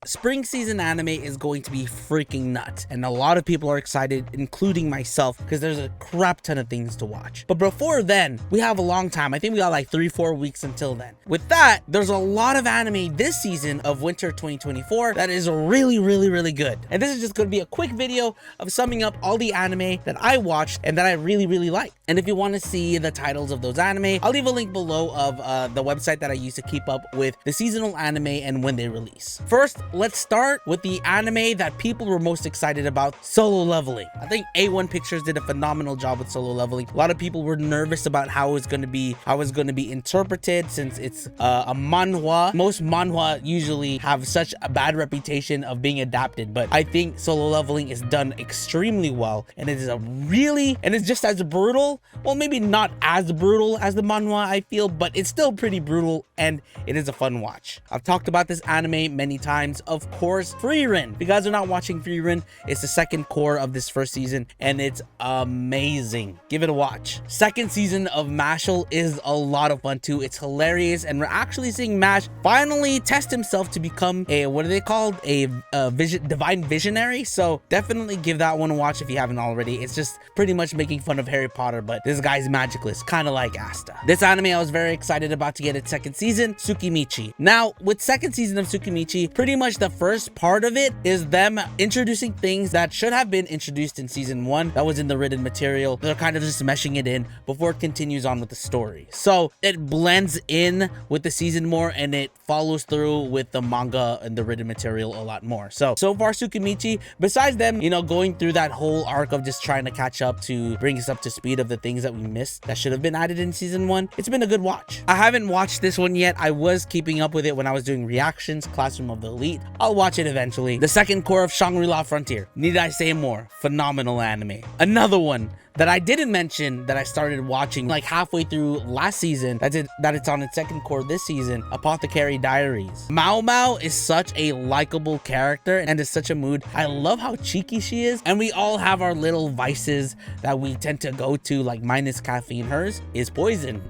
Spring season anime is going to be freaking nuts, and a lot of people are excited, including myself, because there's a crap ton of things to watch. But before then, we have a long time. I think we got like 3-4 weeks until then. With that, there's a lot of anime this season of winter 2024 that is really good. And this is just going to be a quick video of summing up all the anime that I watched and that I really like. And if you want to see the titles of those anime, I'll leave a link below of the website that I use to keep up with the seasonal anime and when they release. First, let's start with the anime that people were most excited about, Solo Leveling. I think A1 Pictures did a phenomenal job with Solo Leveling. A lot of people were nervous about how it was going to be interpreted, since it's a manhwa. Most manhwa usually have such a bad reputation of being adapted, but I think Solo Leveling is done extremely well, and it is it's just as brutal. Well, maybe not as brutal as the manhwa, I feel, but it's still pretty brutal, and it is a fun watch. I've talked about this anime many times. Of course, Frieren. If you guys are not watching Frieren, it's the second core of this first season, and it's amazing. Give it a watch. Second season of Mashal is a lot of fun too. It's hilarious, and we're actually seeing Mash finally test himself to become a, what are they called? A divine visionary. So definitely give that one a watch if you haven't already. It's just pretty much making fun of Harry Potter, but this guy's magicless, kind of like Asta. This anime I was very excited about to get its second season, Tsukimichi. Now, with second season of Tsukimichi, pretty much the first part of it is them introducing things that should have been introduced in season 1 that was in the written material. They're kind of just meshing it in before it continues on with the story. So it blends in with the season more, and it follows through with the manga and the written material a lot more. So far Tsukimichi, besides them, going through that whole arc of just trying to catch up to bring us up to speed of the things that we missed that should have been added in season 1, it's been a good watch. I haven't watched this one yet. I was keeping up with it when I was doing reactions, Classroom of the Elite. I'll watch it eventually. The second core of Shangri-La Frontier. Need I say more? Phenomenal anime. Another one that I didn't mention that I started watching like halfway through last season, that it's on its second core this season, Apothecary Diaries. Mao Mao is such a likable character and is such a mood. I love how cheeky she is, and we all have our little vices that we tend to go to, like mine is caffeine, hers is poison.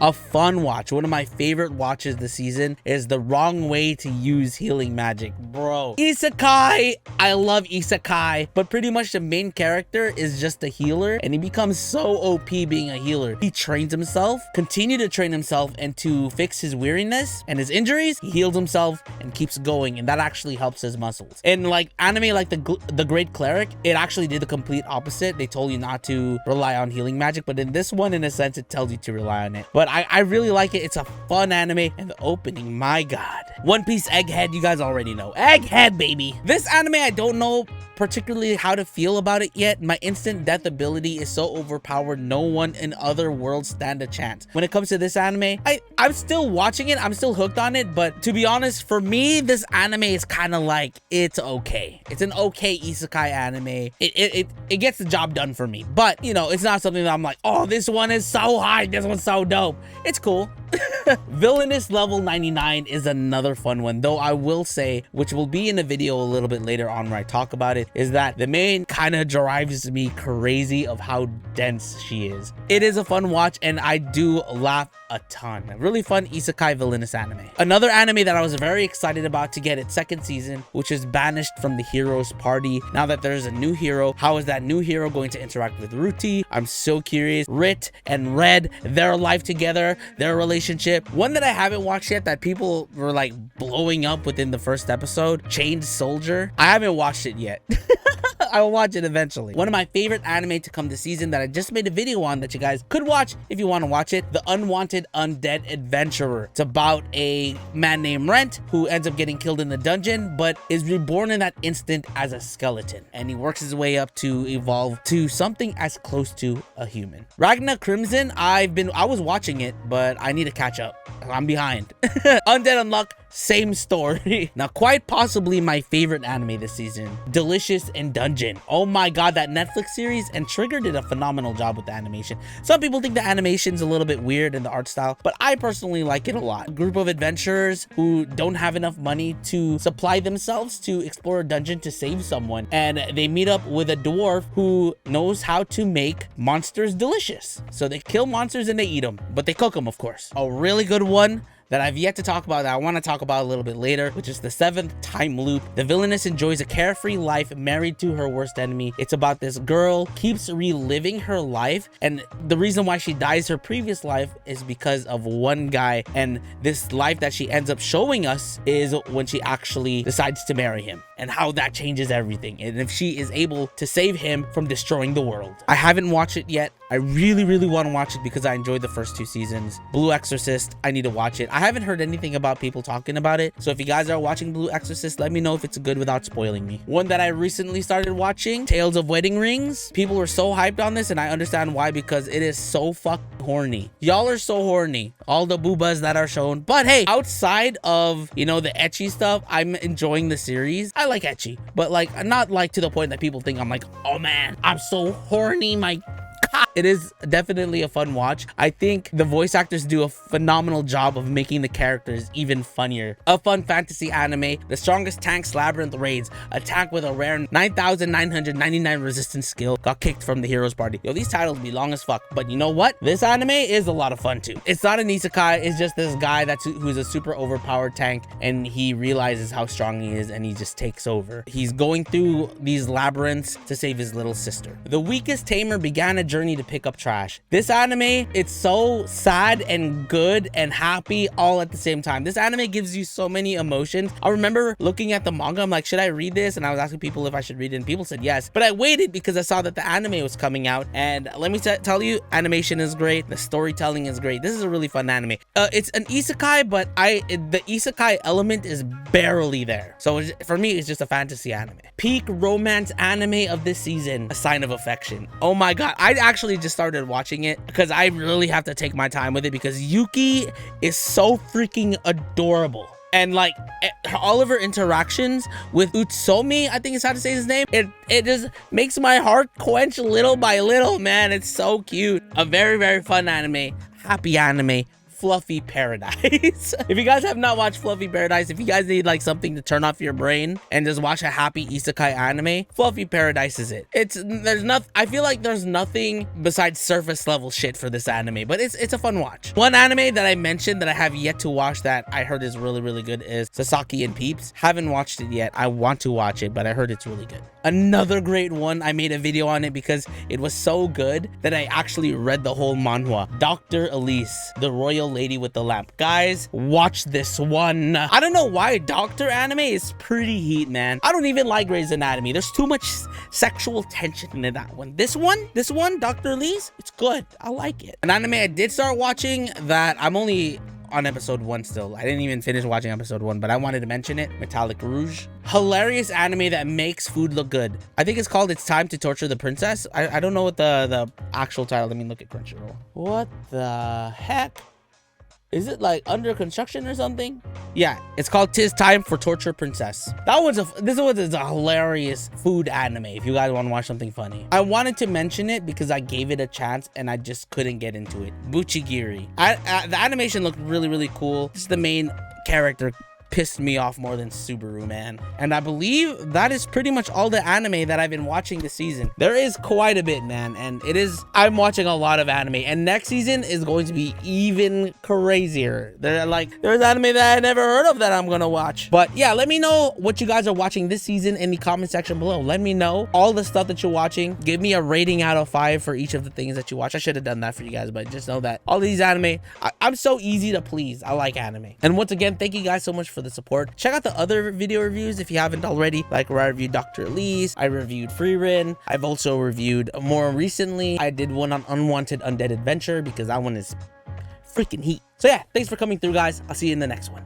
A fun watch. One of my favorite watches this season is The Wrong Way to Use Healing Magic. Bro, isekai. I love isekai, but pretty much the main character is just a healer, and he becomes so OP being a healer. He trains himself, continue to train himself, and to fix his weariness and his injuries, he heals himself and keeps going, and that actually helps his muscles. And like anime like the Great Cleric, it actually did the complete opposite. They told you not to rely on healing magic, but in this one, in a sense, it tells you to rely on it. But I really like it. It's a fun anime, and the opening, my god. One Piece Egghead, you guys already know. Egghead, baby. This anime, I don't know particularly how to feel about it yet. My instant death ability is so overpowered, no one in other worlds stand a chance. When it comes to this anime, I'm still watching it, I'm still hooked on it, but to be honest, for me, this anime is kind of like, it's okay. It's an okay isekai anime. It gets the job done for me, but it's not something that I'm like, oh, this one is so high, this one's so dope. It's cool. Villainous Level 99 is another fun one, though I will say, which will be in a video a little bit later on where I talk about it, is that the main kind of drives me crazy of how dense she is. It is a fun watch, and I do laugh a ton. A really fun isekai villainous anime. Another anime that I was very excited about to get its second season, which is Banished from the Hero's Party. Now that there's a new hero, how is that new hero going to interact with Ruti? I'm so curious. Rit and Red, their life together, their relationship. One that I haven't watched yet that people were like blowing up within the first episode, Chained Soldier. I haven't watched it yet. I will watch it eventually. One of my favorite anime to come this season that I just made a video on that you guys could watch if you want to watch it, The Unwanted Undead Adventurer. It's about a man named Rent who ends up getting killed in the dungeon, but is reborn in that instant as a skeleton, and he works his way up to evolve to something as close to a human. Ragna Crimson, I was watching it, but I need to catch up. I'm behind. Undead Unluck, same story. Now, quite possibly my favorite anime this season, Delicious in Dungeon. Oh my god, that Netflix series, and Trigger did a phenomenal job with the animation. Some people think the animation's a little bit weird in the art style, but I personally like it a lot. A group of adventurers who don't have enough money to supply themselves to explore a dungeon to save someone, and they meet up with a dwarf who knows how to make monsters delicious. So they kill monsters and they eat them, but they cook them, of course. A really good one that I've yet to talk about that I want to talk about a little bit later, which is the 7th Time Loop. The villainess enjoys a carefree life married to her worst enemy. It's about this girl keeps reliving her life, and the reason why she dies her previous life is because of one guy, and this life that she ends up showing us is when she actually decides to marry him, and how that changes everything, and if she is able to save him from destroying the world. I haven't watched it yet. I really want to watch it because I enjoyed the first 2 seasons. Blue Exorcist, I need to watch it. I haven't heard anything about people talking about it, so if you guys are watching Blue Exorcist, let me know if it's good without spoiling me. One that I recently started watching, Tales of Wedding Rings. People were so hyped on this, and I understand why, because it is so fucking horny. Y'all are so horny, all the boobas that are shown. But hey, outside of, you know, the ecchi stuff, I'm enjoying the series. I like ecchi, but like not like to the point that people think I'm like, oh man, I'm so horny, my God. It is definitely a fun watch. I think the voice actors do a phenomenal job of making the characters even funnier. A fun fantasy anime. The strongest tank's labyrinth raids. A tank with a rare 9,999 resistance skill got kicked from the hero's party. Yo, these titles be long as fuck, but you know what? This anime is a lot of fun too. It's not an isekai. It's just this guy who's a super overpowered tank, and he realizes how strong he is, and he just takes over. He's going through these labyrinths to save his little sister. The weakest tamer began a journey to pick up trash. This anime, it's so sad and good and happy all at the same time. This anime gives you so many emotions. I remember looking at the manga, I'm like, should I read this? And I was asking people if I should read it, and people said yes, but I waited because I saw that the anime was coming out, and let me tell you, animation is great, the storytelling is great. This is a really fun anime. It's an isekai, but the isekai element is barely there, so for me it's just a fantasy anime. Peak romance anime of this season, A Sign of Affection. Oh my God, I actually just started watching it because I really have to take my time with it, because Yuki is so freaking adorable. And like all of her interactions with Utsumi, I think is how to say his name, it just makes my heart quench little by little, man. It's so cute. A very fun anime, happy anime, Fluffy Paradise. If you guys have not watched Fluffy Paradise, if you guys need like something to turn off your brain and just watch a happy isekai anime, Fluffy Paradise is it. I feel like there's nothing besides surface level shit for this anime, but it's a fun watch. One anime that I mentioned that I have yet to watch that I heard is really good is Sasaki and Peeps. Haven't watched it yet. I want to watch it, but I heard it's really good. Another great one, I made a video on it because it was so good that I actually read the whole manhwa. Dr. Elise, the royal lady with the lamp. Guys, watch this one. I don't know why Doctor anime is pretty heat, man. I don't even like Grey's Anatomy. There's too much sexual tension in that one. This one, Dr. Elise, it's good. I like it. An anime I did start watching that I'm only on episode 1 still. I didn't even finish watching episode 1, but I wanted to mention it. Metallic Rouge. Hilarious anime that makes food look good. I think it's called It's Time to Torture the Princess. I don't know what the actual title. Let me look at Crunchyroll. What the heck? Is it like under construction or something? Yeah, it's called 'Tis Time for Torture Princess. This one is a hilarious food anime if you guys want to watch something funny. I wanted to mention it because I gave it a chance and I just couldn't get into it. Buchigiri. The animation looked really cool. Just the main character pissed me off more than Subaru, man. And I believe that is pretty much all the anime that I've been watching this season. There is quite a bit, man, and I'm watching a lot of anime, and next season is going to be even crazier. There's anime that I never heard of that I'm gonna watch. But yeah, let me know what you guys are watching this season in the comment section below. Let me know all the stuff that you're watching. Give me a rating out of 5 for each of the things that you watch. I should have done that for you guys, but just know that all these anime, I'm so easy to please. I like anime. And once again, thank you guys so much for the support. Check out the other video reviews if you haven't already, like where I reviewed Dr. Elise, I reviewed Freerin. I've also reviewed more recently, I did one on Unwanted Undead Adventure because that one is freaking heat. So yeah, thanks for coming through, guys. I'll see you in the next one.